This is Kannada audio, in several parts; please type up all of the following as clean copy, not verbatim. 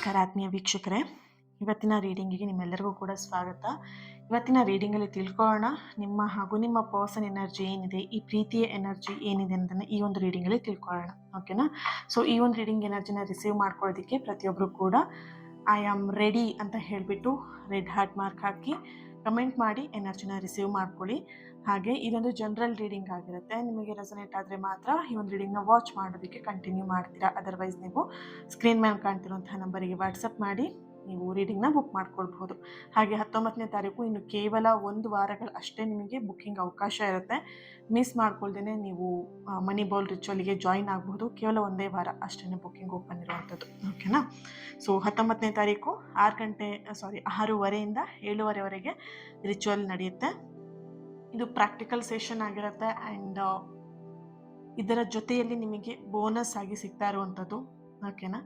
ನಮಸ್ಕಾರ ಆತ್ಮೀಯ ವೀಕ್ಷಕರೇ, ಇವತ್ತಿನ ರೀಡಿಂಗಿಗೆ ನಿಮ್ಮೆಲ್ಲರಿಗೂ ಕೂಡ ಸ್ವಾಗತ. ಇವತ್ತಿನ ರೀಡಿಂಗಲ್ಲಿ ತಿಳ್ಕೊಳ್ಳೋಣ ನಿಮ್ಮ ಹಾಗೂ ನಿಮ್ಮ ಪರ್ಸನ್ ಎನರ್ಜಿ ಏನಿದೆ, ಈ ಪ್ರೀತಿಯ ಎನರ್ಜಿ ಏನಿದೆ ಅನ್ನೋದನ್ನು ಈ ಒಂದು ರೀಡಿಂಗಲ್ಲಿ ತಿಳ್ಕೊಳ್ಳೋಣ. ಓಕೆನಾ? ಸೊ ಈ ಒಂದು ರೀಡಿಂಗ್ ಎನರ್ಜಿನ ರಿಸೀವ್ ಮಾಡ್ಕೊಳ್ಳೋದಕ್ಕೆ ಪ್ರತಿಯೊಬ್ಬರು ಕೂಡ ಐ ಆಮ್ ರೆಡಿ ಅಂತ ಹೇಳಿಬಿಟ್ಟು ರೆಡ್ ಹಾರ್ಟ್ ಮಾರ್ಕ್ ಹಾಕಿ ಕಮೆಂಟ್ ಮಾಡಿ ಎನರ್ಜಿನ ರಿಸೀವ್ ಮಾಡ್ಕೊಳ್ಳಿ. ಹಾಗೆ ಇದೊಂದು ಜನರಲ್ ರೀಡಿಂಗ್ ಆಗಿರುತ್ತೆ. ನಿಮಗೆ ರೆಸನೇಟ್ ಆದರೆ ಮಾತ್ರ ಈ ಒಂದು ರೀಡಿಂಗ್ನ ವಾಚ್ ಮಾಡೋದಕ್ಕೆ ಕಂಟಿನ್ಯೂ ಮಾಡ್ತೀರಾ. ಅದರ್ವೈಸ್ ನೀವು ಸ್ಕ್ರೀನ್ ಮೇಲೆ ಕಾಣ್ತಿರುವಂತಹ ನಂಬರಿಗೆ ವಾಟ್ಸಪ್ ಮಾಡಿ ನೀವು ರೀಡಿಂಗ್ನ ಬುಕ್ ಮಾಡ್ಕೊಳ್ಬಹುದು. ಹಾಗೆ 19ನೇ ತಾರೀಕು ಇನ್ನು ಕೇವಲ 1 ವಾರಗಳು ಅಷ್ಟೇ ನಿಮಗೆ ಬುಕ್ಕಿಂಗ್ ಅವಕಾಶ ಇರುತ್ತೆ. ಮಿಸ್ ಮಾಡ್ಕೊಳ್ದೇ ನೀವು ಮನಿ ಬೌಲ್ ರಿಚುವಲ್ಗೆ ಜಾಯಿನ್ ಆಗಬಹುದು. ಕೇವಲ 1 ವಾರ ಅಷ್ಟೇ ಬುಕ್ಕಿಂಗ್ ಓಪನ್ ಇರುವಂಥದ್ದು. ಓಕೆನಾ? ಸೊ 19ನೇ ತಾರೀಕು 6:30ಇಂದ 7:30ವರೆಗೆ ರಿಚುವಲ್ ನಡೆಯುತ್ತೆ. ಇದು ಪ್ರಾಕ್ಟಿಕಲ್ ಸೆಷನ್ ಆಗಿರುತ್ತೆ ಆ್ಯಂಡ್ ಇದರ ಜೊತೆಯಲ್ಲಿ ನಿಮಗೆ ಬೋನಸ್ ಆಗಿ ಸಿಗ್ತಾ ಇರುವಂಥದ್ದು. ಓಕೆನಾ?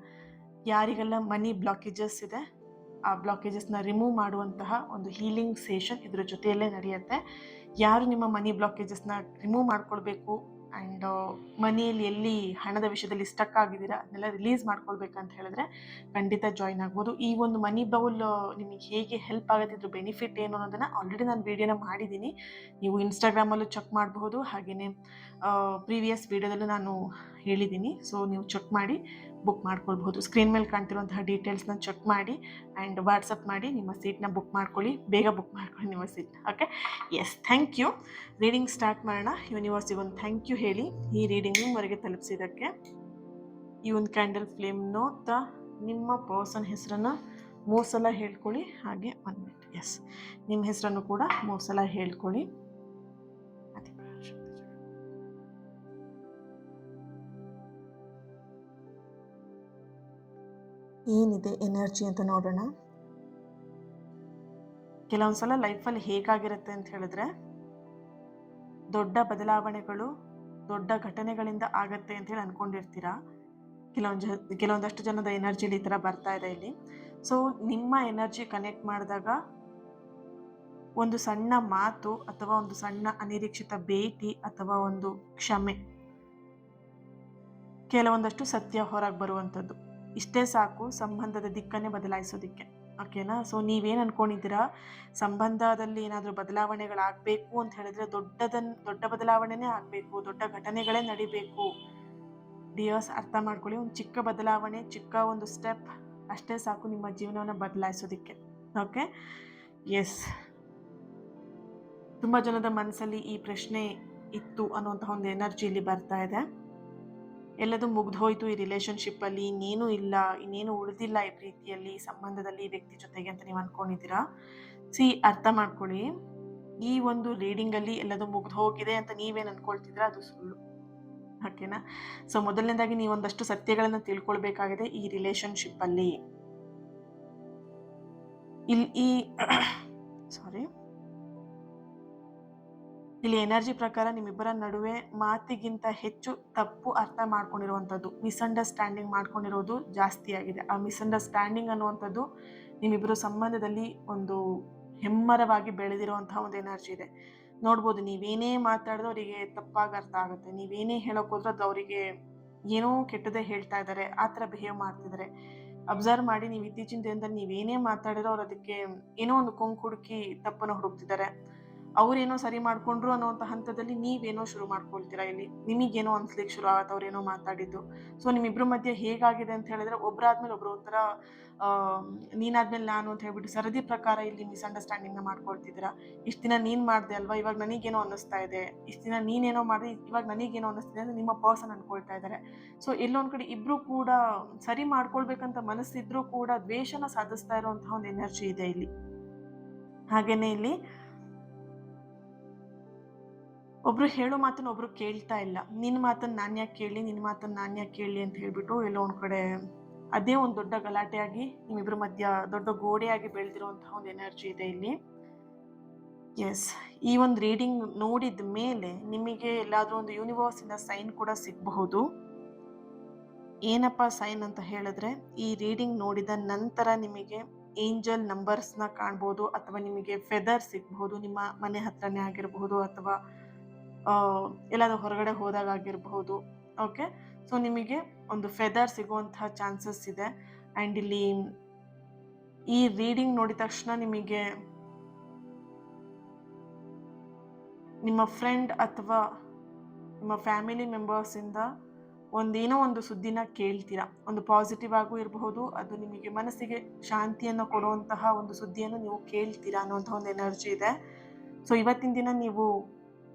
ಯಾರಿಗೆಲ್ಲ ಮನಿ ಬ್ಲಾಕೇಜಸ್ ಇದೆ ಆ ಬ್ಲಾಕೇಜಸ್ನ ರಿಮೂವ್ ಮಾಡುವಂತಹ ಒಂದು ಹೀಲಿಂಗ್ ಸೆಷನ್ ಇದರ ಜೊತೆಯಲ್ಲೇ ನಡೆಯುತ್ತೆ. ಯಾರು ನಿಮ್ಮ ಮನಿ ಬ್ಲಾಕೇಜಸ್ನ ರಿಮೂವ್ ಮಾಡ್ಕೊಳ್ಬೇಕು ಆ್ಯಂಡ್ ಮನಿಯಲ್ಲಿ ಎಲ್ಲಿ ಹಣದ ವಿಷಯದಲ್ಲಿ ಸ್ಟಕ್ ಆಗಿದ್ದೀರಾ ಅದನ್ನೆಲ್ಲ ರಿಲೀಸ್ ಮಾಡ್ಕೊಳ್ಬೇಕಂತ ಹೇಳಿದ್ರೆ ಖಂಡಿತ ಜಾಯಿನ್ ಆಗ್ಬೋದು. ಈ ಒಂದು ಮನಿ ಬೌಲ್ ನಿಮಗೆ ಹೇಗೆ ಹೆಲ್ಪ್ ಆಗುತ್ತೆ, ಇದ್ರ ಬೆನಿಫಿಟ್ ಏನು ಅನ್ನೋದನ್ನು ಆಲ್ರೆಡಿ ನಾನು ವಿಡಿಯೋನ ಮಾಡಿದ್ದೀನಿ. ನೀವು ಇನ್ಸ್ಟಾಗ್ರಾಮಲ್ಲೂ ಚೆಕ್ ಮಾಡಬಹುದು, ಹಾಗೆಯೇ ಪ್ರೀವಿಯಸ್ ವಿಡಿಯೋದಲ್ಲೂ ನಾನು ಹೇಳಿದ್ದೀನಿ. ಸೊ ನೀವು ಚೆಕ್ ಮಾಡಿ ಬುಕ್ ಮಾಡ್ಕೊಳ್ಬಹುದು. ಸ್ಕ್ರೀನ್ ಮೇಲೆ ಕಾಣ್ತಿರುವಂತಹ ಡೀಟೇಲ್ಸ್ನ ಚೆಕ್ ಮಾಡಿ ಆ್ಯಂಡ್ ವಾಟ್ಸಪ್ ಮಾಡಿ ನಿಮ್ಮ ಸೀಟ್ನ ಬುಕ್ ಮಾಡ್ಕೊಳ್ಳಿ. ಬೇಗ ಬುಕ್ ಮಾಡ್ಕೊಳ್ಳಿ ನಿಮ್ಮ seat. Okay? Yes, thank you. Reading start ಮಾಡೋಣ. ಯೂನಿವರ್ಸಿಗೆ ಒಂದು ಥ್ಯಾಂಕ್ ಯು ಹೇಳಿ ಈ ರೀಡಿಂಗ್ ನಿಮ್ಮವರೆಗೆ ತಲುಪಿಸಿದ್ದಕ್ಕೆ. ಈ ಒಂದು ಕ್ಯಾಂಡಲ್ ಫ್ಲೇಮ್ ನೋಡ್ತಾ ನಿಮ್ಮ ಪರ್ಸನ್ ಹೆಸರನ್ನು 3 ಸಲ ಹೇಳ್ಕೊಳ್ಳಿ. ಹಾಗೆ 1 ಮಿನಿಟ್. ಎಸ್, ನಿಮ್ಮ ಹೆಸರನ್ನು ಕೂಡ 3 ಸಲ ಹೇಳ್ಕೊಳ್ಳಿ. ಏನಿದೆ ಎನರ್ಜಿ ಅಂತ ನೋಡೋಣ. ಕೆಲವೊಂದ್ಸಲ ಲೈಫಲ್ಲಿ ಹೇಗಾಗಿರುತ್ತೆ ಅಂತ ಹೇಳಿದ್ರೆ, ದೊಡ್ಡ ಬದಲಾವಣೆಗಳು ದೊಡ್ಡ ಘಟನೆಗಳಿಂದ ಆಗತ್ತೆ ಅಂತ ಹೇಳಿ ಅನ್ಕೊಂಡಿರ್ತೀರಾ. ಕೆಲವೊಂದಷ್ಟು ಜನದ ಎನರ್ಜಿಲಿ ಈ ಥರ ಬರ್ತಾ ಇದೆ ಇಲ್ಲಿ. ಸೊ ನಿಮ್ಮ ಎನರ್ಜಿ ಕನೆಕ್ಟ್ ಮಾಡಿದಾಗ ಒಂದು ಸಣ್ಣ ಮಾತು ಅಥವಾ ಒಂದು ಸಣ್ಣ ಅನಿರೀಕ್ಷಿತ ಭೇಟಿ ಅಥವಾ ಒಂದು ಕ್ಷಮೆ, ಕೆಲವೊಂದಷ್ಟು ಸತ್ಯ ಹೊರಗೆ ಬರುವಂಥದ್ದು, ಇಷ್ಟೇ ಸಾಕು ಸಂಬಂಧದ ದಿಕ್ಕನ್ನೇ ಬದಲಾಯಿಸೋದಿಕ್ಕೆ. ಓಕೆನಾ? ಸೊ ನೀವೇನು ಅನ್ಕೊಂಡಿದ್ದೀರಾ, ಸಂಬಂಧದಲ್ಲಿ ಏನಾದರೂ ಬದಲಾವಣೆಗಳಾಗಬೇಕು ಅಂತ ಹೇಳಿದ್ರೆ ದೊಡ್ಡ ಬದಲಾವಣೆನೇ ಆಗಬೇಕು, ದೊಡ್ಡ ಘಟನೆಗಳೇ ನಡಿಬೇಕು. ಡಿಯರ್ಸ್, ಅರ್ಥ ಮಾಡ್ಕೊಳ್ಳಿ, ಒಂದು ಚಿಕ್ಕ ಬದಲಾವಣೆ, ಚಿಕ್ಕ ಒಂದು ಸ್ಟೆಪ್ ಅಷ್ಟೇ ಸಾಕು ನಿಮ್ಮ ಜೀವನವನ್ನು ಬದಲಾಯಿಸೋದಿಕ್ಕೆ. ಓಕೆ? ಎಸ್, ತುಂಬ ಜನದ ಮನಸ್ಸಲ್ಲಿ ಈ ಪ್ರಶ್ನೆ ಇತ್ತು ಅನ್ನುವಂತಹ ಒಂದು ಎನರ್ಜಿ ಇಲ್ಲಿ ಬರ್ತಾ ಇದೆ. ಎಲ್ಲದೂ ಮುಗ್ದೋಯ್ತು ಈ ರಿಲೇಷನ್ಶಿಪ್ಪಲ್ಲಿ, ಇನ್ನೇನು ಇಲ್ಲ, ಇನ್ನೇನು ಉಳಿದಿಲ್ಲ ಈ ಪ್ರೀತಿಯಲ್ಲಿ, ಈ ಸಂಬಂಧದಲ್ಲಿ, ಈ ವ್ಯಕ್ತಿ ಜೊತೆಗೆ ಅಂತ ನೀವು ಅಂದ್ಕೊಂಡಿದ್ದೀರಾ. ಅರ್ಥ ಮಾಡ್ಕೊಳ್ಳಿ, ಈ ಒಂದು ರೀಡಿಂಗಲ್ಲಿ ಎಲ್ಲದೂ ಮುಗ್ದು ಹೋಗಿದೆ ಅಂತ ನೀವೇನು ಅಂದ್ಕೊಳ್ತಿದ್ದೀರಾ ಅದು ಸುಳ್ಳು. ಓಕೆನಾ? ಸೊ ಮೊದಲನೇದಾಗಿ ನೀವು ಒಂದಷ್ಟು ಸತ್ಯಗಳನ್ನು ತಿಳ್ಕೊಳ್ಬೇಕಾಗಿದೆ ಈ ರಿಲೇಷನ್ಶಿಪ್ಪಲ್ಲಿ. ಇಲ್ಲಿ ಎನರ್ಜಿ ಪ್ರಕಾರ ನಿಮ್ಮಿಬ್ಬರ ನಡುವೆ ಮಾತಿಗಿಂತ ಹೆಚ್ಚು ತಪ್ಪು ಅರ್ಥ ಮಾಡ್ಕೊಂಡಿರುವಂಥದ್ದು, ಮಿಸ್ಅಂಡರ್ಸ್ಟ್ಯಾಂಡಿಂಗ್ ಮಾಡ್ಕೊಂಡಿರೋದು ಜಾಸ್ತಿ ಆಗಿದೆ. ಆ ಮಿಸ್ಅಂಡರ್ಸ್ಟ್ಯಾಂಡಿಂಗ್ ಅನ್ನುವಂಥದ್ದು ನಿಮ್ಮಿಬ್ಬರು ಸಂಬಂಧದಲ್ಲಿ ಒಂದು ಹೆಮ್ಮರವಾಗಿ ಬೆಳೆದಿರುವಂತಹ ಒಂದು ಎನರ್ಜಿ ಇದೆ. ನೋಡ್ಬೋದು, ನೀವೇನೇ ಮಾತಾಡಿದ್ರು ಅವರಿಗೆ ತಪ್ಪಾಗಿ ಅರ್ಥ ಆಗುತ್ತೆ. ನೀವೇನೇ ಹೇಳೋಕೆ ಹೋದ್ರೆ ಅದು ಅವರಿಗೆ ಏನೋ ಕೆಟ್ಟದೇ ಹೇಳ್ತಾ ಇದ್ದಾರೆ, ಆ ಥರ ಬಿಹೇವ್ ಮಾಡ್ತಿದ್ದಾರೆ. ಅಬ್ಸರ್ವ್ ಮಾಡಿ, ನೀವು ಇತ್ತೀಚಿನ ದಿನದಲ್ಲಿ ನೀವೇನೇ ಮಾತಾಡಿರೋ ಅವ್ರು ಅದಕ್ಕೆ ಏನೋ ಒಂದು ಕೊಂಕು ಹುಡುಕಿ ತಪ್ಪನ್ನು ಹುಡುಕ್ತಿದ್ದಾರೆ. ಅವ್ರೇನೋ ಸರಿ ಮಾಡ್ಕೊಂಡ್ರು ಅನ್ನೋಂಥ ಹಂತದಲ್ಲಿ ನೀವೇನೋ ಶುರು ಮಾಡ್ಕೊಳ್ತೀರಾ. ಇಲ್ಲಿ ನಿಮಗೇನೋ ಅನ್ಸ್ಲಿಕ್ಕೆ ಶುರು ಆಗುತ್ತೆ ಅವ್ರೇನೋ ಮಾತಾಡಿದ್ದು. ಸೊ ನಿಮ್ಮಿಬ್ರ ಮಧ್ಯೆ ಹೇಗಾಗಿದೆ ಅಂತ ಹೇಳಿದ್ರೆ, ಒಬ್ಬರಾದ್ಮೇಲೆ ಒಬ್ರು ಒಂಥರ ನೀನಾದ್ಮೇಲೆ ನಾನು ಅಂತ ಹೇಳ್ಬಿಟ್ಟು ಸರದಿ ಪ್ರಕಾರ ಇಲ್ಲಿ ಮಿಸ್ಅಂಡರ್ಸ್ಟ್ಯಾಂಡಿಂಗ್ನ ಮಾಡ್ಕೊಳ್ತಿದ್ದೀರಾ. ಇಷ್ಟು ದಿನ ನೀನು ಮಾಡಿದೆ ಅಲ್ವಾ, ಇವಾಗ ನನಗೇನೋ ಅನ್ನಿಸ್ತಾ ಇದೆ, ಇಷ್ಟು ದಿನ ನೀನೇನೋ ಮಾಡಿ ಇವಾಗ ನನಗೇನೋ ಅನ್ನಿಸ್ತಿದೆ ಅಂತ ನಿಮ್ಮ ಪರ್ಸನ್ ಅನ್ಕೊಳ್ತಾ ಇದ್ದಾರೆ. ಸೊ ಎಲ್ಲೊಂದು ಕಡೆ ಇಬ್ಬರು ಕೂಡ ಸರಿ ಮಾಡ್ಕೊಳ್ಬೇಕಂತ ಮನಸ್ಸಿದ್ರೂ ಕೂಡ ದ್ವೇಷನ ಸಾಧಿಸ್ತಾ ಇರುವಂತಹ ಒಂದು ಎನರ್ಜಿ ಇದೆ ಇಲ್ಲಿ. ಹಾಗೇನೆ ಇಲ್ಲಿ ಒಬ್ರು ಹೇಳೋ ಮಾತನ್ನ ಒಬ್ರು ಕೇಳ್ತಾ ಇಲ್ಲ. ನಿನ್ನ ಮಾತನ್ನ ನಾನು ಯಾಕೆ ಕೇಳಲಿ, ನಿನ್ನ ಮಾತನ್ನ ನಾನು ಯಾಕೆ ಕೇಳಲಿ ಅಂತ ಹೇಳ್ಬಿಟ್ಟು ಎಲ್ಲೋ ಒಂದು ಕಡೆ ಅದೇ ಒಂದು ದೊಡ್ಡ ಗಲಾಟೆಯಾಗಿ ನಿಮ್ಮಿಬ್ಬರ ಮಧ್ಯ ದೊಡ್ಡ ಗೋಡೆಯಾಗಿ ಬೆಳೆದಿರುವಂತಹ ಒಂದು ಎನರ್ಜಿ ಇದೆ ಇಲ್ಲಿ. ಎಸ್, ಈ ಒಂದು ರೀಡಿಂಗ್ ನೋಡಿದ ಮೇಲೆ ನಿಮಗೆ ಎಲ್ಲಾದ್ರೂ ಒಂದು ಯೂನಿವರ್ಸಿಂದ ಸೈನ್ ಕೂಡ ಸಿಗಬಹುದು. ಏನಪ್ಪ ಸೈನ್ ಅಂತ ಹೇಳಿದ್ರೆ, ಈ ರೀಡಿಂಗ್ ನೋಡಿದ ನಂತರ ನಿಮಗೆ ಏಂಜಲ್ ನಂಬರ್ಸ್ನ ಕಾಣ್ಬೋದು, ಅಥವಾ ನಿಮಗೆ ಫೆದರ್ ಸಿಗಬಹುದು, ನಿಮ್ಮ ಮನೆ ಹತ್ರನೇ ಆಗಿರಬಹುದು, ಅಥವಾ ಎಲ್ಲಾದ್ರೂ ಹೊರಗಡೆ ಹೋದಾಗ ಆಗಿರಬಹುದು. ಓಕೆ? ಸೊ ನಿಮಗೆ ಒಂದು ಫೆದರ್ ಸಿಗುವಂತಹ ಚಾನ್ಸಸ್ ಇದೆ. ಆ್ಯಂಡ್ ಇಲ್ಲಿ ಈ ರೀಡಿಂಗ್ ನೋಡಿದ ತಕ್ಷಣ ನಿಮಗೆ ನಿಮ್ಮ ಫ್ರೆಂಡ್ ಅಥವಾ ನಿಮ್ಮ ಫ್ಯಾಮಿಲಿ ಮೆಂಬರ್ಸಿಂದ ಏನೋ ಒಂದು ಸುದ್ದಿನ ಕೇಳ್ತೀರಾ. ಒಂದು ಪಾಸಿಟಿವ್ ಆಗೂ ಇರಬಹುದು, ಅದು ನಿಮಗೆ ಮನಸ್ಸಿಗೆ ಶಾಂತಿಯನ್ನು ಕೊಡುವಂತಹ ಒಂದು ಸುದ್ದಿಯನ್ನು ನೀವು ಕೇಳ್ತೀರಾ ಅನ್ನುವಂಥ ಒಂದು ಎನರ್ಜಿ ಇದೆ. ಸೊ ಇವತ್ತಿನ ದಿನ ನೀವು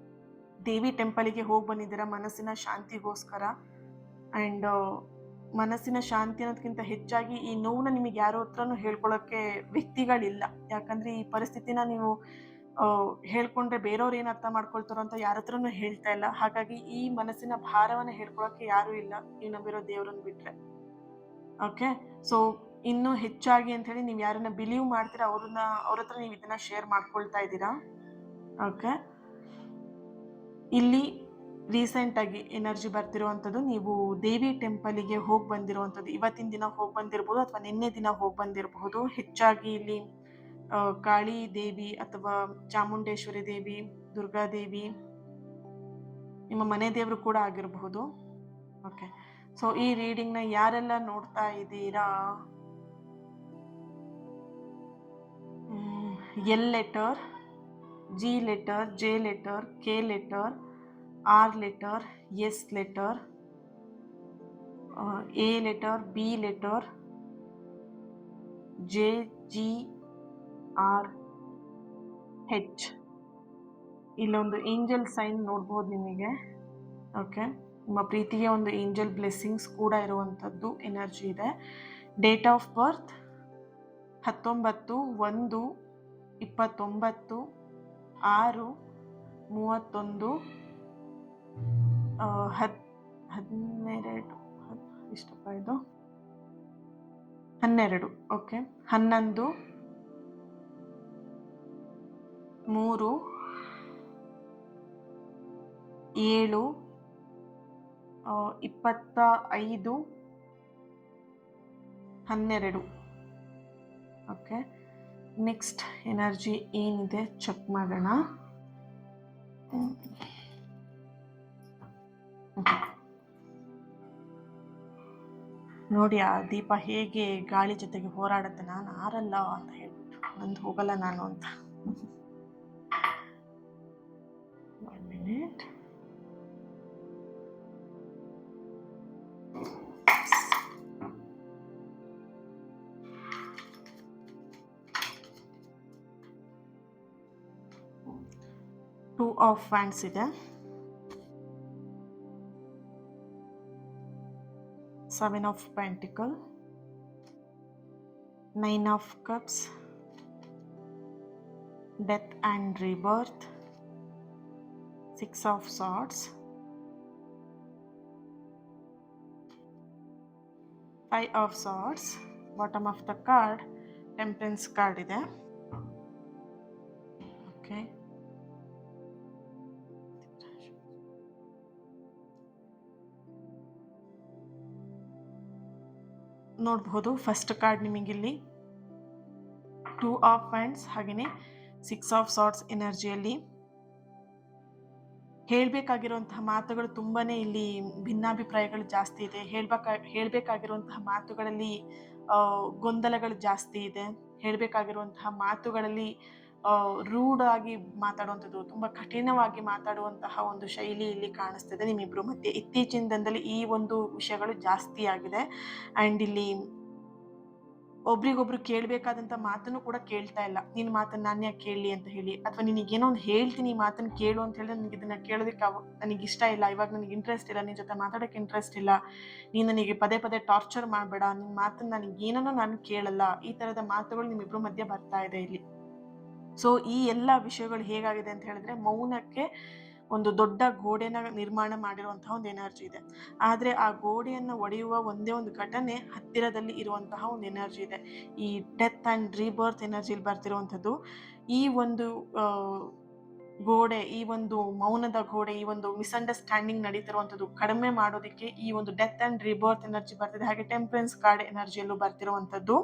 ದೇವಿ ಟೆಂಪಲಿಗೆ ಹೋಗಿ ಬಂದಿದ್ದೀರಾ ಮನಸ್ಸಿನ ಶಾಂತಿಗೋಸ್ಕರ. ಆ್ಯಂಡ್ ಮನಸ್ಸಿನ ಶಾಂತಿ ಅನ್ನೋದಕ್ಕಿಂತ ಹೆಚ್ಚಾಗಿ ಈ ನೋವನ್ನ ನಿಮಗೆ ಯಾರೋ ಹತ್ರನೂ ಹೇಳ್ಕೊಳ್ಳೋಕ್ಕೆ ವ್ಯಕ್ತಿಗಳಿಲ್ಲ. ಯಾಕಂದರೆ ಈ ಪರಿಸ್ಥಿತಿನ ನೀವು ಹೇಳ್ಕೊಂಡ್ರೆ ಬೇರೆಯವ್ರು ಏನು ಅರ್ಥ ಮಾಡ್ಕೊಳ್ತಾರೋ ಅಂತ ಯಾರ ಹತ್ರನೂ ಹೇಳ್ತಾ ಇಲ್ಲ. ಹಾಗಾಗಿ ಈ ಮನಸ್ಸಿನ ಭಾರವನ್ನು ಹೇಳ್ಕೊಳಕ್ಕೆ ಯಾರೂ ಇಲ್ಲ, ನೀವು ನಂಬಿರೋ ದೇವ್ರನ್ನ ಬಿಟ್ರೆ. ಓಕೆ, ಸೊ ಇನ್ನೂ ಹೆಚ್ಚಾಗಿ ಅಂತ ಹೇಳಿ ನೀವು ಯಾರನ್ನ ಬಿಲೀವ್ ಮಾಡ್ತೀರಾ ಅವ್ರ ಹತ್ರ ನೀವು ಇದನ್ನ ಶೇರ್ ಮಾಡ್ಕೊಳ್ತಾ ಇದ್ದೀರಾ. ಓಕೆ, ಇಲ್ಲಿ ರೀಸೆಂಟಾಗಿ ಎನರ್ಜಿ ಬರ್ತಿರುವಂಥದ್ದು ನೀವು ದೇವಿ ಟೆಂಪಲಿಗೆ ಹೋಗಿ ಬಂದಿರುವಂಥದ್ದು. ಇವತ್ತಿನ ದಿನ ಹೋಗಿ ಬಂದಿರ್ಬೋದು ಅಥವಾ ನಿನ್ನೆ ದಿನ ಹೋಗಿ ಬಂದಿರಬಹುದು. ಹೆಚ್ಚಾಗಿ ಇಲ್ಲಿ ಕಾಳಿ ದೇವಿ ಅಥವಾ ಚಾಮುಂಡೇಶ್ವರಿ ದೇವಿ, ದುರ್ಗಾದೇವಿ ನಿಮ್ಮ ಮನೆ ದೇವರು ಕೂಡ ಆಗಿರಬಹುದು. ಓಕೆ, ಸೊ ಈ ರೀಡಿಂಗ್ನ ಯಾರೆಲ್ಲ ನೋಡ್ತಾ ಇದ್ದೀರಾ, L letter, G letter, J letter, K letter, R letter, S letter, A letter, B letter, J, G, R, H. ಇಲ್ಲೊಂದು ಏಂಜಲ್ ಸೈನ್ ನೋಡ್ಬೋದು ನಿಮಗೆ. ಓಕೆ, ನಿಮ್ಮ ಪ್ರೀತಿಗೆ ಒಂದು ಏಂಜಲ್ ಬ್ಲೆಸ್ಸಿಂಗ್ಸ್ ಕೂಡ ಇರುವಂಥದ್ದು ಎನರ್ಜಿ ಇದೆ. Date of birth 19/1/29, 6/31, 12. Okay, 11/3/25, 7/25/12. Okay, next energy ಏನಿದೆ ಚೆಕ್ ಮಾಡೋಣ. ನೋಡಿ ಆ ದೀಪ ಹೇಗೆ ಗಾಳಿ ಜೊತೆಗೆ ಹೋರಾಡುತ್ತೆ. ನಾನು ಆರಲ್ಲ ಅಂತ ಹೇಳ್ಬಿಟ್ಟು, ನಂದು ಹೋಗಲ್ಲ ನಾನು ಅಂತ. 1 minute. Two of Wands ಇದೆ, 7 of Pentacles, 9 of Cups, Death and Rebirth, 6 of Swords, 5 of Swords. Bottom of the card Temperance card ಇದೆ. ಓಕೆ, ನೋಡಬಹುದು ಫಸ್ಟ್ ಕಾರ್ಡ್ ನಿಮಗಿಲ್ಲಿ 2 ಆಫ್ ವ್ಯಾಂಡ್ಸ್ ಹಾಗೆಯೇ 6 ಆಫ್ ಸಾರ್ಟ್ಸ್ ಎನರ್ಜಿಯಲ್ಲಿ ಹೇಳಬೇಕಾಗಿರುವಂತಹ ಮಾತುಗಳು ತುಂಬಾನೇ ಇಲ್ಲಿ ಭಿನ್ನಾಭಿಪ್ರಾಯಗಳು ಜಾಸ್ತಿ ಇದೆ. ಹೇಳಬೇಕಾಗಿರುವಂತಹ ಮಾತುಗಳಲ್ಲಿ ಗೊಂದಲಗಳು ಜಾಸ್ತಿ ಇದೆ. ಹೇಳಬೇಕಾಗಿರುವಂತಹ ಮಾತುಗಳಲ್ಲಿ ರೂಢ ಆಗಿ ಮಾತಾಡುವಂಥದ್ದು, ತುಂಬ ಕಠಿಣವಾಗಿ ಮಾತಾಡುವಂತಹ ಒಂದು ಶೈಲಿ ಇಲ್ಲಿ ಕಾಣಿಸ್ತಿದೆ ನಿಮ್ಮಿಬ್ಬರು ಮಧ್ಯೆ. ಇತ್ತೀಚಿನ ದಿನದಲ್ಲಿ ಈ ಒಂದು ವಿಷಯಗಳು ಜಾಸ್ತಿ ಆಗಿದೆ. ಆ್ಯಂಡ್ ಇಲ್ಲಿ ಒಬ್ರಿಗೊಬ್ರು ಕೇಳಬೇಕಾದಂಥ ಮಾತನ್ನು ಕೂಡ ಕೇಳ್ತಾ ಇಲ್ಲ. ನಿನ್ನ ಮಾತನ್ನು ನಾನು ಯಾಕೆ ಕೇಳಲಿ ಅಂತ ಹೇಳಿ, ಅಥವಾ ನಿನಗೇನೋ ಒಂದು ಹೇಳ್ತೀನಿ ಈ ಮಾತನ್ನು ಕೇಳು ಅಂತ ಹೇಳಿದ್ರೆ ನನಗೆ ಇದನ್ನು ಕೇಳೋದಕ್ಕೆ ನನಗೆ ಇಷ್ಟ ಇಲ್ಲ, ಇವಾಗ ನನಗೆ ಇಂಟ್ರೆಸ್ಟ್ ಇಲ್ಲ, ನಿನ್ನ ಜೊತೆ ಮಾತಾಡೋಕ್ಕೆ ಇಂಟ್ರೆಸ್ಟ್ ಇಲ್ಲ, ನೀನು ನನಗೆ ಪದೇ ಪದೇ ಟಾರ್ಚರ್ ಮಾಡಬೇಡ, ನಿನ್ನ ಮಾತನ್ನು ನನಗೇನೋ ನಾನು ಕೇಳಲ್ಲ, ಈ ಥರದ ಮಾತುಗಳು ನಿಮ್ಮಿಬ್ಬರ ಮಧ್ಯೆ ಬರ್ತಾ ಇದೆ ಇಲ್ಲಿ. ಸೊ ಈ ಎಲ್ಲ ವಿಷಯಗಳು ಹೇಗಾಗಿದೆ ಅಂತ ಹೇಳಿದ್ರೆ ಮೌನಕ್ಕೆ ಒಂದು ದೊಡ್ಡ ಗೋಡೆನ ನಿರ್ಮಾಣ ಮಾಡಿರುವಂತಹ ಒಂದು ಎನರ್ಜಿ ಇದೆ. ಆದರೆ ಆ ಗೋಡೆಯನ್ನು ಒಡೆಯುವ ಒಂದೇ ಒಂದು ಘಟನೆ ಹತ್ತಿರದಲ್ಲಿ ಇರುವಂತಹ ಒಂದು ಎನರ್ಜಿ ಇದೆ. ಈ ಡೆತ್ ಆ್ಯಂಡ್ ರೀಬರ್ತ್ ಎನರ್ಜಿಲಿ ಬರ್ತಿರುವಂಥದ್ದು ಈ ಒಂದು ಗೋಡೆ, ಈ ಒಂದು ಮೌನದ ಗೋಡೆ, ಈ ಒಂದು ಮಿಸ್ಅಂಡರ್ಸ್ಟ್ಯಾಂಡಿಂಗ್ ನಡೀತಿರುವಂಥದ್ದು ಕಡಿಮೆ ಮಾಡೋದಕ್ಕೆ ಈ ಒಂದು ಡೆತ್ ಆ್ಯಂಡ್ ರೀಬರ್ತ್ ಎನರ್ಜಿ ಬರ್ತಿದೆ. ಹಾಗೆ ಟೆಂಪರೆನ್ಸ್ ಕಾರ್ಡ್ ಎನರ್ಜಿಯಲ್ಲೂ ಬರ್ತಿರುವಂಥದ್ದು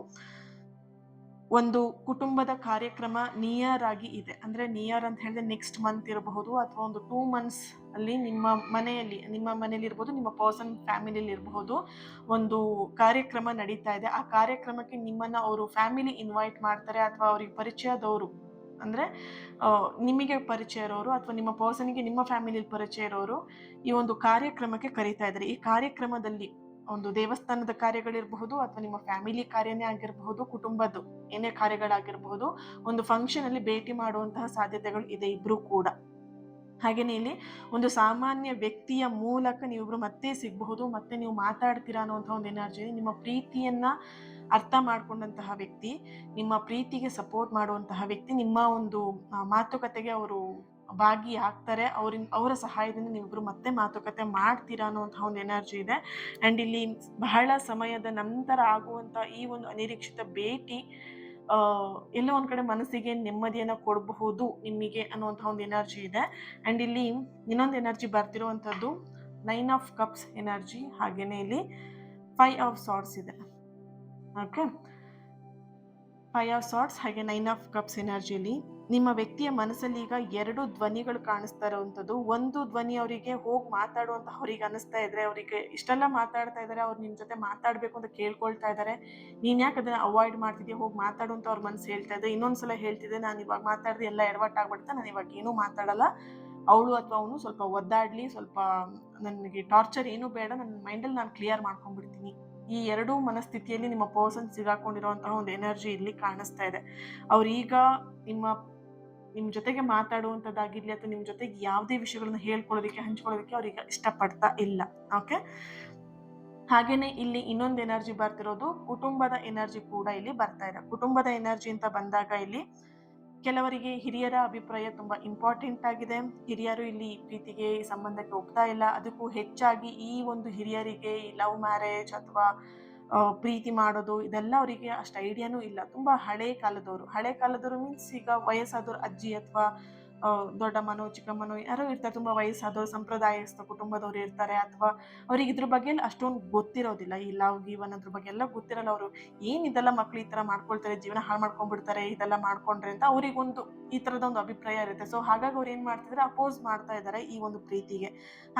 ಒಂದು ಕುಟುಂಬದ ಕಾರ್ಯಕ್ರಮ ನಿಯರ್ ಆಗಿ ಇದೆ. ಅಂದರೆ ನಿಯರ್ ಅಂತ ಹೇಳಿದ್ರೆ ನೆಕ್ಸ್ಟ್ ಮಂತ್ ಇರಬಹುದು, ಅಥವಾ ಒಂದು 2 ಮಂತ್ಸ್ ಅಲ್ಲಿ ನಿಮ್ಮ ಮನೆಯಲ್ಲಿ ಇರ್ಬೋದು, ನಿಮ್ಮ ಪರ್ಸನ್ ಫ್ಯಾಮಿಲಿಯಲ್ಲಿ ಇರಬಹುದು, ಒಂದು ಕಾರ್ಯಕ್ರಮ ನಡೀತಾ ಇದೆ. ಆ ಕಾರ್ಯಕ್ರಮಕ್ಕೆ ನಿಮ್ಮನ್ನ ಅವರು ಫ್ಯಾಮಿಲಿ ಇನ್ವೈಟ್ ಮಾಡ್ತಾರೆ, ಅಥವಾ ಅವ್ರಿಗೆ ಪರಿಚಯದವರು, ಅಂದರೆ ನಿಮಗೆ ಪರಿಚಯ ಇರೋರು ಅಥವಾ ನಿಮ್ಮ ಪರ್ಸನ್ಗೆ ನಿಮ್ಮ ಫ್ಯಾಮಿಲಿ ಪರಿಚಯ ಇರೋರು ಈ ಒಂದು ಕಾರ್ಯಕ್ರಮಕ್ಕೆ ಕರೀತಾ ಇದ್ದಾರೆ. ಈ ಕಾರ್ಯಕ್ರಮದಲ್ಲಿ ಒಂದು ದೇವಸ್ಥಾನದ ಕಾರ್ಯಗಳಿರಬಹುದು, ಅಥವಾ ನಿಮ್ಮ ಫ್ಯಾಮಿಲಿ ಕಾರ್ಯನೇ ಆಗಿರಬಹುದು, ಕುಟುಂಬದ್ದು ಏನೇ ಕಾರ್ಯಗಳಾಗಿರಬಹುದು, ಒಂದು ಫಂಕ್ಷನ್ ಅಲ್ಲಿ ಭೇಟಿ ಮಾಡುವಂತಹ ಸಾಧ್ಯತೆಗಳು ಇದೆ ಇಬ್ರು ಕೂಡ. ಹಾಗೇನೆ ಇಲ್ಲಿ ಒಂದು ಸಾಮಾನ್ಯ ವ್ಯಕ್ತಿಯ ಮೂಲಕ ನೀವಿಬ್ರು ಮತ್ತೆ ಸಿಗಬಹುದು, ಮತ್ತೆ ನೀವು ಮಾತಾಡ್ತೀರಾ ಅನ್ನುವಂತಹ ಒಂದು ಎನರ್ಜಿ. ನಿಮ್ಮ ಪ್ರೀತಿಯನ್ನ ಅರ್ಥ ಮಾಡ್ಕೊಂಡಂತಹ ವ್ಯಕ್ತಿ, ನಿಮ್ಮ ಪ್ರೀತಿಗೆ ಸಪೋರ್ಟ್ ಮಾಡುವಂತಹ ವ್ಯಕ್ತಿ, ನಿಮ್ಮ ಒಂದು ಮಾತುಕತೆಗೆ ಅವರು ಭಾಗಿಯಾಗ್ತಾರೆ. ಅವರ ಸಹಾಯದಿಂದ ನೀವಿಬ್ರು ಮತ್ತೆ ಮಾತುಕತೆ ಮಾಡ್ತೀರಾ ಅನ್ನುವಂತಹ ಒಂದು ಎನರ್ಜಿ ಇದೆ. ಅಂಡ್ ಇಲ್ಲಿ ಬಹಳ ಸಮಯದ ನಂತರ ಆಗುವಂತ ಈ ಒಂದು ಅನಿರೀಕ್ಷಿತ ಭೇಟಿ ಎಲ್ಲೋ ಒಂದ್ ಕಡೆ ಮನಸ್ಸಿಗೆ ನೆಮ್ಮದಿಯನ್ನ ಕೊಡಬಹುದು ನಿಮಗೆ ಅನ್ನುವಂತಹ ಒಂದು ಎನರ್ಜಿ ಇದೆ. ಅಂಡ್ ಇಲ್ಲಿ ಇನ್ನೊಂದು ಎನರ್ಜಿ ಬರ್ತಿರುವಂತದ್ದು 9 ಆಫ್ ಕಪ್ಸ್ ಎನರ್ಜಿ, ಹಾಗೇನೆ ಇಲ್ಲಿ 5 ಆಫ್ ಸಾರ್ಟ್ಸ್ ಇದೆ. ಓಕೆ, 5 ಆಫ್ ಸಾರ್ಟ್ಸ್ ಹಾಗೆ 9 ಆಫ್ ಕಪ್ಸ್ ಎನರ್ಜಿಯಲ್ಲಿ ನಿಮ್ಮ ವ್ಯಕ್ತಿಯ ಮನಸ್ಸಲ್ಲಿ ಈಗ 2 ಧ್ವನಿಗಳು ಕಾಣಿಸ್ತಾ ಇರುವಂತದ್ದು. ಒಂದು ಧ್ವನಿ ಅವರಿಗೆ ಹೋಗಿ ಮಾತಾಡುವಂತ ಅವ್ರಿಗೆ ಅನಿಸ್ತಾ ಇದ್ರೆ, ಅವರಿಗೆ ಇಷ್ಟೆಲ್ಲ ಮಾತಾಡ್ತಾ ಇದಾರೆ, ಅವ್ರು ನಿಮ್ ಜೊತೆ ಮಾತಾಡ್ಬೇಕು ಅಂತ ಕೇಳ್ಕೊಳ್ತಾ ಇದಾರೆ, ನೀನ್ ಯಾಕೆ ಅದನ್ನ ಅವಾಯ್ಡ್ ಮಾಡ್ತಿದ್ಯಾ, ಹೋಗಿ ಮಾತಾಡುವಂತ ಅವ್ರ ಮನ್ಸು ಹೇಳ್ತಾ ಇದೆ. ಇನ್ನೊಂದ್ಸಲ ಹೇಳ್ತಿದ್ದೆ, ನಾನು ಇವಾಗ ಮಾತಾಡಿದ್ರೆ ಎಲ್ಲ ಎಡವಟ್ಟಾಗ್ಬಿಡುತ್ತೆ, ನಾನು ಇವಾಗ ಏನೂ ಮಾತಾಡಲ್ಲ, ಅವಳು ಅಥವಾ ಅವನು ಸ್ವಲ್ಪ ಒದ್ದಾಡ್ಲಿ, ಸ್ವಲ್ಪ ನನಗೆ ಟಾರ್ಚರ್ ಏನೂ ಬೇಡ, ನನ್ನ ಮೈಂಡಲ್ಲಿ ನಾನು ಕ್ಲಿಯರ್ ಮಾಡ್ಕೊಂಡ್ಬಿಡ್ತೀನಿ. ಈ ಎರಡೂ ಮನಸ್ಥಿತಿಯಲ್ಲಿ ನಿಮ್ಮ ಪರ್ಸನ್ ಸಿಗಾಕೊಂಡಿರುವಂತಹ ಒಂದು ಎನರ್ಜಿ ಇಲ್ಲಿ ಕಾಣಿಸ್ತಾ ಇದೆ. ಅವ್ರೀಗ ನಿಮ್ ಜೊತೆಗೆ ಮಾತಾಡುವಂಥದ್ದಾಗಿರ್ಲಿ, ಅಥವಾ ನಿಮ್ ಜೊತೆಗೆ ಯಾವುದೇ ವಿಷಯಗಳನ್ನ ಹೇಳ್ಕೊಳ್ಳೋದಕ್ಕೆ, ಹಂಚ್ಕೊಳ್ಳೋದಕ್ಕೆ ಅವ್ರಿಗೆ ಇಷ್ಟಪಡ್ತಾ ಇಲ್ಲ. ಓಕೆ, ಹಾಗೇನೆ ಇಲ್ಲಿ ಇನ್ನೊಂದು ಎನರ್ಜಿ ಬರ್ತಿರೋದು ಕುಟುಂಬದ ಎನರ್ಜಿ ಕೂಡ ಇಲ್ಲಿ ಬರ್ತಾ ಇದೆ. ಕುಟುಂಬದ ಎನರ್ಜಿ ಅಂತ ಬಂದಾಗ ಇಲ್ಲಿ ಕೆಲವರಿಗೆ ಹಿರಿಯರ ಅಭಿಪ್ರಾಯ ತುಂಬಾ ಇಂಪಾರ್ಟೆಂಟ್ ಆಗಿದೆ. ಹಿರಿಯರು ಇಲ್ಲಿ ಪ್ರೀತಿಗೆ ಸಂಬಂಧಕ್ಕೆ ಒಪ್ತಾ ಇಲ್ಲ. ಅದಕ್ಕೂ ಹೆಚ್ಚಾಗಿ ಈ ಒಂದು ಹಿರಿಯರಿಗೆ ಈ ಲವ್ ಮ್ಯಾರೇಜ್ ಅಥವಾ ಪ್ರೀತಿ ಮಾಡೋದು ಇದೆಲ್ಲ ಅವರಿಗೆ ಅಷ್ಟು ಐಡಿಯಾನೂ ಇಲ್ಲ. ತುಂಬಾ ಹಳೆ ಕಾಲದವರು ಮೀನ್ಸ್ ಈಗ ವಯಸ್ಸಾದವ್ರು, ಅಜ್ಜಿ ಅಥವಾ ದೊಡ್ಡಮ್ಮನೋ ಚಿಕ್ಕಮ್ಮನೋ ಯಾರೋ ಇರ್ತಾರೆ, ತುಂಬಾ ವಯಸ್ಸಾದವರು, ಸಂಪ್ರದಾಯಸ್ಥ ಕುಟುಂಬದವ್ರು ಇರ್ತಾರೆ, ಅಥವಾ ಅವ್ರಿಗೆ ಇದ್ರ ಬಗ್ಗೆ ಅಷ್ಟೊಂದು ಗೊತ್ತಿರೋದಿಲ್ಲ. ಈ ಲವ್ ಗೀವನ್ ಅದ್ರ ಬಗ್ಗೆ ಎಲ್ಲ ಗೊತ್ತಿರಲ್ಲ. ಅವರು ಏನ್ ಇದೆಲ್ಲ ಮಕ್ಳು ಈ ತರ ಮಾಡ್ಕೊಳ್ತಾರೆ, ಜೀವನ ಹಾಳು ಮಾಡ್ಕೊಂಡ್ಬಿಡ್ತಾರೆ ಇದೆಲ್ಲ ಮಾಡ್ಕೊಂಡ್ರೆ ಅಂತ ಅವ್ರಿಗೊಂದು ಈ ತರದ ಒಂದು ಅಭಿಪ್ರಾಯ ಇರುತ್ತೆ. ಸೊ ಹಾಗಾಗಿ ಅವ್ರು ಏನ್ ಮಾಡ್ತಿದ್ರೆ, ಅಪೋಸ್ ಮಾಡ್ತಾ ಇದ್ದಾರೆ ಈ ಒಂದು ಪ್ರೀತಿಗೆ.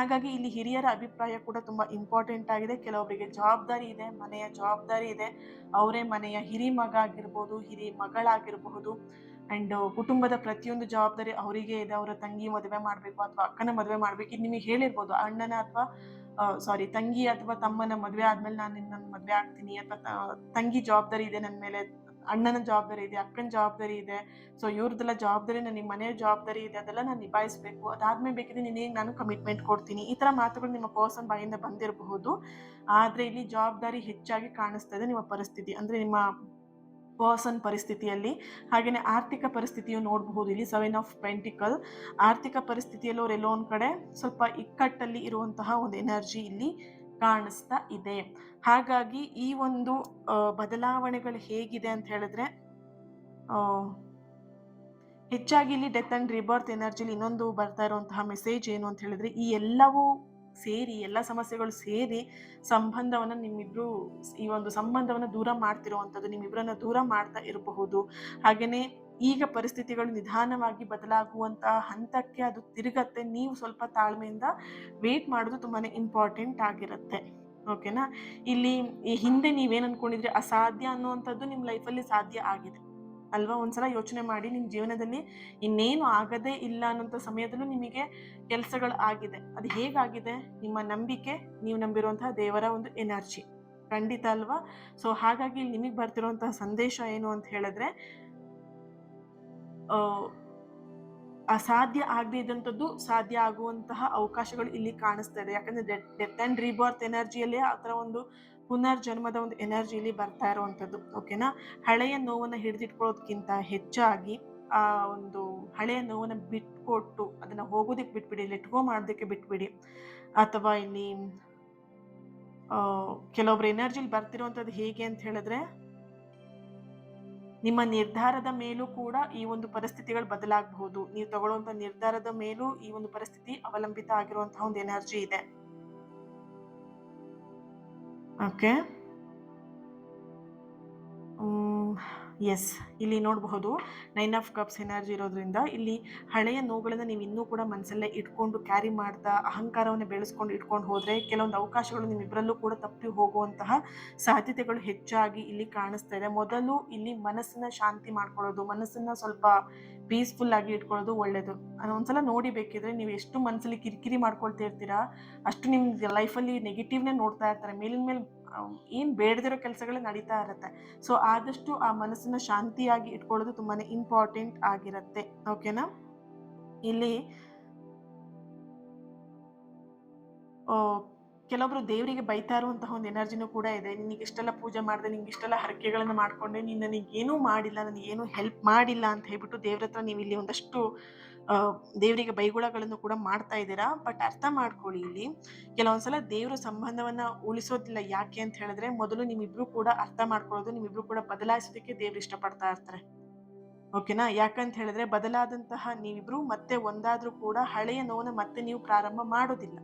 ಹಾಗಾಗಿ ಇಲ್ಲಿ ಹಿರಿಯರ ಅಭಿಪ್ರಾಯ ಕೂಡ ತುಂಬಾ ಇಂಪಾರ್ಟೆಂಟ್ ಆಗಿದೆ. ಕೆಲವೊಬ್ಬರಿಗೆ ಜವಾಬ್ದಾರಿ ಇದೆ, ಮನೆಯ ಜವಾಬ್ದಾರಿ ಇದೆ, ಅವರೇ ಮನೆಯ ಹಿರಿ ಮಗ ಆಗಿರ್ಬೋದು, ಹಿರಿ ಮಗಳಾಗಿರಬಹುದು, ಅಂಡ್ ಕುಟುಂಬದ ಪ್ರತಿಯೊಂದು ಜವಾಬ್ದಾರಿ ಅವರಿಗೆ ಇದೆ. ಅವರ ತಂಗಿ ಮದುವೆ ಮಾಡ್ಬೇಕು ಅಥವಾ ಅಕ್ಕನ ಮದುವೆ ಮಾಡ್ಬೇಕು, ಇದು ನಿಮಗೆ ಹೇಳಿರ್ಬೋದು. ಅಣ್ಣನ ಅಥವಾ ತಂಗಿ ಅಥವಾ ತಮ್ಮನ ಮದುವೆ ಆದ್ಮೇಲೆ ನಾನು ನಿನ್ನ ಮದುವೆ ಆಗ್ತೀನಿ, ಅಥವಾ ತಂಗಿ ಜವಾಬ್ದಾರಿ ಇದೆ ನನ್ನ ಮೇಲೆ, ಅಣ್ಣನ ಜವಾಬ್ದಾರಿ ಇದೆ, ಅಕ್ಕನ ಜವಾಬ್ದಾರಿ ಇದೆ, ಸೊ ಇವ್ರದ್ದೆಲ್ಲ ಜವಾಬ್ದಾರಿ, ನನ್ನ ಮನೆಯ ಜವಾಬ್ದಾರಿ ಇದೆ, ಅದೆಲ್ಲ ನಾನು ನಿಭಾಯಿಸಬೇಕು, ಅದಾದ್ಮೇಲೆ ಬೇಕಿದ್ರೆ ನಿನಗೆ ನಾನು ಕಮಿಟ್ಮೆಂಟ್ ಕೊಡ್ತೀನಿ. ಈ ತರ ಮಾತುಗಳು ನಿಮ್ಮ ಪರ್ಸನ್ ಬಾಯಿಂದ ಬಂದಿರಬಹುದು. ಆದ್ರೆ ಇಲ್ಲಿ ಜವಾಬ್ದಾರಿ ಹೆಚ್ಚಾಗಿ ಕಾಣಿಸ್ತಾ ಇದೆ ನಿಮ್ಮ ಪರಿಸ್ಥಿತಿ, ಅಂದ್ರೆ ನಿಮ್ಮ ಪರ್ಸನ್ ಪರಿಸ್ಥಿತಿಯಲ್ಲಿ. ಹಾಗೇನೆ ಆರ್ಥಿಕ ಪರಿಸ್ಥಿತಿಯು ನೋಡಬಹುದು ಇಲ್ಲಿ 7 ಆಫ್ ಪೆಂಟಿಕಲ್. ಆರ್ಥಿಕ ಪರಿಸ್ಥಿತಿಯಲ್ಲಿ ಅವರೆಲ್ಲೋ ಒಂದ್ ಕಡೆ ಸ್ವಲ್ಪ ಇಕ್ಕಟ್ಟಲ್ಲಿ ಇರುವಂತಹ ಒಂದು ಎನರ್ಜಿ ಇಲ್ಲಿ ಕಾಣಿಸ್ತಾ ಇದೆ. ಹಾಗಾಗಿ ಈ ಒಂದು ಬದಲಾವಣೆಗಳು ಹೇಗಿದೆ ಅಂತ ಹೇಳಿದ್ರೆ, ಹೆಚ್ಚಾಗಿ ಇಲ್ಲಿ ಡೆತ್ ಅಂಡ್ ರಿಬರ್ತ್ ಎನರ್ಜಿಲಿ ಇನ್ನೊಂದು ಬರ್ತಾ ಇರುವಂತಹ ಮೆಸೇಜ್ ಏನು ಅಂತ ಹೇಳಿದ್ರೆ, ಈ ಎಲ್ಲವೂ ಸೇರಿ, ಎಲ್ಲ ಸಮಸ್ಯೆಗಳು ಸೇರಿ ಸಂಬಂಧವನ್ನ ನಿಮ್ಮಿಬ್ರು, ಈ ಒಂದು ಸಂಬಂಧವನ್ನ ದೂರ ಮಾಡ್ತಿರುವಂಥದ್ದು, ನಿಮ್ಮಿಬ್ರನ್ನ ದೂರ ಮಾಡ್ತಾ ಇರಬಹುದು. ಹಾಗೇನೆ ಈಗ ಪರಿಸ್ಥಿತಿಗಳು ನಿಧಾನವಾಗಿ ಬದಲಾಗುವಂತಹ ಹಂತಕ್ಕೆ ಅದು ತಿರುಗತ್ತೆ. ನೀವು ಸ್ವಲ್ಪ ತಾಳ್ಮೆಯಿಂದ ವೇಟ್ ಮಾಡೋದು ತುಂಬಾನೇ ಇಂಪಾರ್ಟೆಂಟ್ ಆಗಿರುತ್ತೆ. ಓಕೆನಾ, ಇಲ್ಲಿ ಈ ಹಿಂದೆ ನೀವೇನ್ ಅನ್ಕೊಂಡಿದ್ರೆ ಅಸಾಧ್ಯ ಅನ್ನುವಂಥದ್ದು ನಿಮ್ ಲೈಫಲ್ಲಿ ಸಾಧ್ಯ ಆಗಿದೆ ಅಲ್ವಾ? ಒಂದ್ಸಲ ಯೋಚನೆ ಮಾಡಿ, ನಿಮ್ ಜೀವನದಲ್ಲಿ ಇನ್ನೇನು ಆಗದೇ ಇಲ್ಲ ಅನ್ನೋಂಥ ಸಮಯದಲ್ಲೂ ನಿಮಗೆ ಕೆಲಸಗಳು ಆಗಿದೆ. ಅದು ಹೇಗಾಗಿದೆ? ನಿಮ್ಮ ನಂಬಿಕೆ, ನೀವು ನಂಬಿರುವಂತಹ ದೇವರ ಒಂದು ಎನರ್ಜಿ, ಖಂಡಿತ ಅಲ್ವಾ? ಸೊ ಹಾಗಾಗಿ ಇಲ್ಲಿ ನಿಮಗೆ ಬರ್ತಿರುವಂತಹ ಸಂದೇಶ ಏನು ಅಂತ ಹೇಳಿದ್ರೆ, ಅಸಾಧ್ಯ ಆಗದೆ ಇದ್ದಂಥದ್ದು ಸಾಧ್ಯ ಆಗುವಂತಹ ಅವಕಾಶಗಳು ಇಲ್ಲಿ ಕಾಣಿಸ್ತಾ ಇದೆ. ಯಾಕಂದ್ರೆ ಡೆತ್ ಅಂಡ್ ರಿಬರ್ತ್ ಎನರ್ಜಿಯಲ್ಲಿ ಆ ಥರ ಒಂದು ಪುನರ್ಜನ್ಮದ ಒಂದು ಎನರ್ಜಿ ಇಲ್ಲಿ ಬರ್ತಾ ಇರುವಂಥದ್ದು. ಓಕೆನಾ, ಹಳೆಯ ನೋವನ್ನ ಹಿಡಿದಿಟ್ಕೊಳ್ಳೋದಕ್ಕಿಂತ ಹೆಚ್ಚಾಗಿ ಆ ಒಂದು ಹಳೆಯ ನೋವನ್ನ ಬಿಟ್ಕೊಟ್ಟು ಅದನ್ನ ಹೋಗೋದಕ್ಕೆ ಬಿಟ್ಬಿಡಿ, ಲೆಟ್ ಗೋ ಮಾಡೋದಕ್ಕೆ ಬಿಟ್ಬಿಡಿ. ಅಥವಾ ಇಲ್ಲಿ ಕೆಲವೊಬ್ರು ಎನರ್ಜಿಲಿ ಬರ್ತಿರುವಂಥದ್ದು ಹೇಗೆ ಅಂತ ಹೇಳಿದ್ರೆ, ನಿಮ್ಮ ನಿರ್ಧಾರದ ಮೇಲೂ ಕೂಡ ಈ ಒಂದು ಪರಿಸ್ಥಿತಿಗಳು ಬದಲಾಗಬಹುದು. ನೀವು ತಗೊಳ್ಳುವಂತ ನಿರ್ಧಾರದ ಮೇಲೂ ಈ ಒಂದು ಪರಿಸ್ಥಿತಿ ಅವಲಂಬಿತ ಆಗಿರುವಂತಹ ಒಂದು ಎನರ್ಜಿ ಇದೆ. ಓಕೆ, ಎಸ್, ಇಲ್ಲಿ ನೋಡಬಹುದು 9 ಆಫ್ ಕಪ್ಸ್ ಎನರ್ಜಿ ಇರೋದ್ರಿಂದ ಇಲ್ಲಿ ಹಳೆಯ ನೋವುಗಳನ್ನು ನೀವು ಇನ್ನೂ ಕೂಡ ಮನಸ್ಸಲ್ಲೇ ಇಟ್ಕೊಂಡು ಕ್ಯಾರಿ ಮಾಡ್ತಾ ಅಹಂಕಾರವನ್ನು ಬೆಳೆಸ್ಕೊಂಡು ಇಟ್ಕೊಂಡು ಹೋದರೆ ಕೆಲವೊಂದು ಅವಕಾಶಗಳು ನಿಮ್ಮಿಬ್ಬರಲ್ಲೂ ಕೂಡ ತಪ್ಪಿ ಹೋಗುವಂತಹ ಸಾಧ್ಯತೆಗಳು ಹೆಚ್ಚಾಗಿ ಇಲ್ಲಿ ಕಾಣಿಸ್ತಾ ಇದೆ. ಮೊದಲು ಇಲ್ಲಿ ಮನಸ್ಸನ್ನ ಶಾಂತಿ ಮಾಡ್ಕೊಳ್ಳೋದು, ಮನಸ್ಸನ್ನ ಸ್ವಲ್ಪ ಪೀಸ್ಫುಲ್ ಆಗಿ ಇಟ್ಕೊಳ್ಳೋದು ಒಳ್ಳೇದು. ಒಂದ್ಸಲ ನೋಡಿ ಬೇಕಿದ್ರೆ ನೀವು ಎಷ್ಟು ಮನಸ್ಸಲ್ಲಿ ಕಿರಿಕಿರಿ ಮಾಡ್ಕೊಳ್ತಾ ಇರ್ತೀರಾ ಅಷ್ಟು ನಿಮ್ಮ ಲೈಫಲ್ಲಿ ನೆಗೆಟಿವ್ನೇ ನೋಡ್ತಾ ಇರ್ತಾರೆ. ಮೇಲಿನ ಮೇಲೆ ಏನು ಬೇಡದಿರೋ ಕೆಲಸಗಳೇ ನಡೀತಾ ಇರುತ್ತೆ. ಸೊ ಆದಷ್ಟು ಆ ಮನಸ್ಸನ್ನ ಶಾಂತಿಯಾಗಿ ಇಟ್ಕೊಳ್ಳೋದು ತುಂಬಾನೇ ಇಂಪಾರ್ಟೆಂಟ್ ಆಗಿರುತ್ತೆ. ಓಕೆನಾ? ಇಲ್ಲಿ ಕೆಲವೊಬ್ರು ದೇವರಿಗೆ ಬೈತಾ ಇರುವಂತಹ ಒಂದು ಎನರ್ಜಿನೂ ಕೂಡ ಇದೆ. ನಿನಗೆ ಇಷ್ಟೆಲ್ಲ ಪೂಜೆ ಮಾಡಿದೆ, ನಿಂಗೆ ಇಷ್ಟೆಲ್ಲ ಹರಕೆಗಳನ್ನು ಮಾಡ್ಕೊಂಡೆ, ನೀನು ನನಗೇನೂ ಮಾಡಿಲ್ಲ, ನನಗೇನು ಹೆಲ್ಪ್ ಮಾಡಿಲ್ಲ ಅಂತ ಹೇಳ್ಬಿಟ್ಟು ದೇವ್ರ ಹತ್ರ ನೀವು ಇಲ್ಲಿ ಒಂದಷ್ಟು ದೇವರಿಗೆ ಬೈಗುಳಗಳನ್ನು ಕೂಡ ಮಾಡ್ತಾ ಇದ್ದೀರಾ. ಬಟ್ ಅರ್ಥ ಮಾಡ್ಕೊಳ್ಳಿ, ಇಲ್ಲಿ ಕೆಲವೊಂದ್ಸಲ ದೇವರು ಸಂಬಂಧವನ್ನ ಉಳಿಸೋದಿಲ್ಲ. ಯಾಕೆ ಅಂತ ಹೇಳಿದ್ರೆ ಮೊದಲು ನಿಮ್ಮಿಬ್ರು ಕೂಡ ಅರ್ಥ ಮಾಡ್ಕೊಳ್ಳೋದು, ನಿಮ್ಮಿಬ್ರು ಕೂಡ ಬದಲಾಯಿಸೋದಕ್ಕೆ ದೇವ್ರು ಇಷ್ಟಪಡ್ತಾ ಇರ್ತಾರೆ. ಓಕೆನಾ? ಯಾಕಂತ ಹೇಳಿದ್ರೆ ಬದಲಾದಂತಹ ನೀವಿಬ್ರು ಮತ್ತೆ ಒಂದಾದ್ರೂ ಕೂಡ ಹಳೆಯ ನೋವನ್ನ ಮತ್ತೆ ನೀವು ಪ್ರಾರಂಭ ಮಾಡೋದಿಲ್ಲ.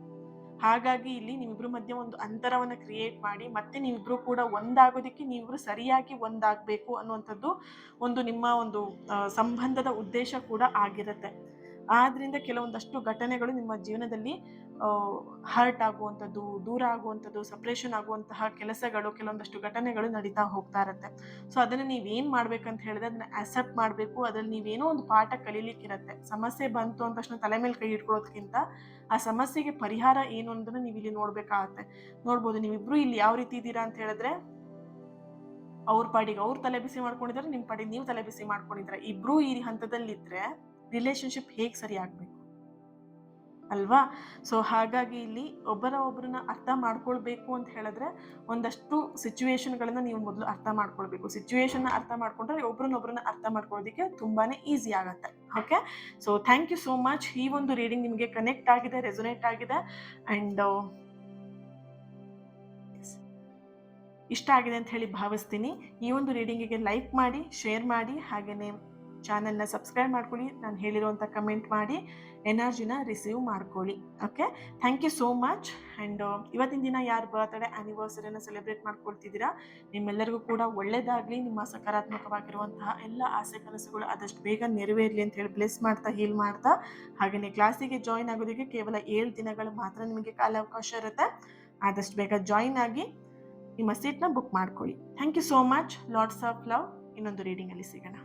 ಹಾಗಾಗಿ ಇಲ್ಲಿ ನೀವಿಬ್ರು ಮಧ್ಯೆ ಒಂದು ಅಂತರವನ್ನ ಕ್ರಿಯೇಟ್ ಮಾಡಿ ಮತ್ತೆ ನೀವಿಬ್ರು ಕೂಡ ಒಂದಾಗೋದಿಕ್ಕೆ ನೀವಿಬ್ರು ಸರಿಯಾಗಿ ಒಂದಾಗಬೇಕು ಅನ್ನುವಂಥದ್ದು ಒಂದು ನಿಮ್ಮ ಒಂದು ಸಂಬಂಧದ ಉದ್ದೇಶ ಕೂಡ ಆಗಿರುತ್ತೆ. ಆದ್ರಿಂದ ಕೆಲವೊಂದಷ್ಟು ಘಟನೆಗಳು ನಿಮ್ಮ ಜೀವನದಲ್ಲಿ ಹರ್ಟ್ ಆಗುವಂಥದ್ದು, ದೂರ ಆಗುವಂಥದ್ದು, ಸಪ್ರೇಷನ್ ಆಗುವಂತಹ ಕೆಲಸಗಳು, ಕೆಲವೊಂದಷ್ಟು ಘಟನೆಗಳು ನಡೀತಾ ಹೋಗ್ತಾ ಇರುತ್ತೆ. ಸೊ ಅದನ್ನು ನೀವೇನು ಮಾಡ್ಬೇಕಂತ ಹೇಳಿದ್ರೆ ಅದನ್ನ ಅಕ್ಸೆಪ್ಟ್ ಮಾಡಬೇಕು. ಅದ್ರಲ್ಲಿ ನೀವೇನೋ ಒಂದು ಪಾಠ ಕಲೀಲಿಕ್ಕಿರತ್ತೆ. ಸಮಸ್ಯೆ ಬಂತು ಅಂದ ತಕ್ಷಣ ತಲೆ ಮೇಲೆ ಕೈ ಇಟ್ಕೊಳ್ಳೋದಕ್ಕಿಂತ ಆ ಸಮಸ್ಯೆಗೆ ಪರಿಹಾರ ಏನು ಅನ್ನೋದನ್ನ ನೀವು ಇಲ್ಲಿ ನೋಡ್ಬೇಕಾಗತ್ತೆ. ನೋಡ್ಬೋದು ನೀವಿಬ್ರು ಇಲ್ಲಿ ಯಾವ ರೀತಿ ಇದ್ದೀರಾ ಅಂತ ಹೇಳಿದ್ರೆ ಅವ್ರ ಪಾಡಿಗೆ ಅವ್ರು ತಲೆ ಬಿಸಿ ಮಾಡ್ಕೊಂಡಿದ್ದಾರೆ, ನಿಮ್ಮ ಪಾಡಿಗೆ ನೀವು ತಲೆ ಬಿಸಿ ಮಾಡ್ಕೊಂಡಿದ್ದಾರೆ. ಇಬ್ರು ಈ ಹಂತದಲ್ಲಿದ್ರೆ ರಿಲೇಶನ್ಶಿಪ್ ಹೇಗೆ ಸರಿ ಆಗ್ಬೇಕು ಅಲ್ವಾ? ಸೊ ಹಾಗಾಗಿ ಇಲ್ಲಿ ಒಬ್ಬರನ್ನ ಅರ್ಥ ಮಾಡ್ಕೊಳ್ಬೇಕು ಅಂತ ಹೇಳಿದ್ರೆ ಒಂದಷ್ಟು ಸಿಚುವೇಶನ್ಗಳನ್ನ ನೀವು ಮೊದಲು ಅರ್ಥ ಮಾಡ್ಕೊಳ್ಬೇಕು. ಸಿಚುವೇಶನ್ ಅರ್ಥ ಮಾಡ್ಕೊಂಡ್ರೆ ಒಬ್ಬರನ್ನ ಅರ್ಥ ಮಾಡ್ಕೊಳ್ಳೋದಕ್ಕೆ ತುಂಬಾನೇ ಈಸಿ ಆಗತ್ತೆ. Okay, so thank you so much. ಈ ಒಂದು ರೀಡಿಂಗ್ ನಿಮಗೆ ಕನೆಕ್ಟ್ ಆಗಿದೆ, ರೆಸೊನೇಟ್ ಆಗಿದೆ ಅಂಡ್ ಇಷ್ಟ ಆಗಿದೆ ಅಂತ ಹೇಳಿ ಭಾವಿಸ್ತೀನಿ. ಈ ಒಂದು ರೀಡಿಂಗಿಗೆ ಲೈಕ್ ಮಾಡಿ, ಶೇರ್ ಮಾಡಿ, ಹಾಗೆಯೇ ಚಾನಲ್ನ ಸಬ್ಸ್ಕ್ರೈಬ್ ಮಾಡ್ಕೊಳ್ಳಿ. ನಾನು ಹೇಳಿರುವಂಥ ಕಮೆಂಟ್ ಮಾಡಿ ಎನರ್ಜಿನ ರಿಸೀವ್ ಮಾಡ್ಕೊಳ್ಳಿ. Okay, thank you so much. And ಇವತ್ತಿನ ದಿನ ಯಾರು ಬರ್ತ್ಡೇ ಆ್ಯನಿವರ್ಸರಿನ ಸೆಲೆಬ್ರೇಟ್ ಮಾಡ್ಕೊಳ್ತಿದ್ದೀರಾ ನಿಮ್ಮೆಲ್ಲರಿಗೂ ಕೂಡ ಒಳ್ಳೆಯದಾಗಲಿ. ನಿಮ್ಮ ಸಕಾರಾತ್ಮಕವಾಗಿರುವಂತಹ ಎಲ್ಲ ಆಸೆ ಕನಸುಗಳು ಆದಷ್ಟು ಬೇಗ ನೆರವೇರಲಿ ಅಂತ ಹೇಳಿ ಬ್ಲೆಸ್ ಮಾಡ್ತಾ, ಹೀಲ್ ಮಾಡ್ತಾ, ಹಾಗೆಯೇ ಕ್ಲಾಸಿಗೆ ಜಾಯಿನ್ ಆಗೋದಕ್ಕೆ ಕೇವಲ 7 ದಿನಗಳು ಮಾತ್ರ ನಿಮಗೆ ಕಾಲಾವಕಾಶ ಇರುತ್ತೆ. ಆದಷ್ಟು ಬೇಗ ಜಾಯಿನ್ ಆಗಿ ನಿಮ್ಮ ಸೀಟ್ನ ಬುಕ್ ಮಾಡ್ಕೊಳ್ಳಿ. Thank you so much. Lots of love. ಇನ್ನೊಂದು ರೀಡಿಂಗಲ್ಲಿ ಸಿಗೋಣ.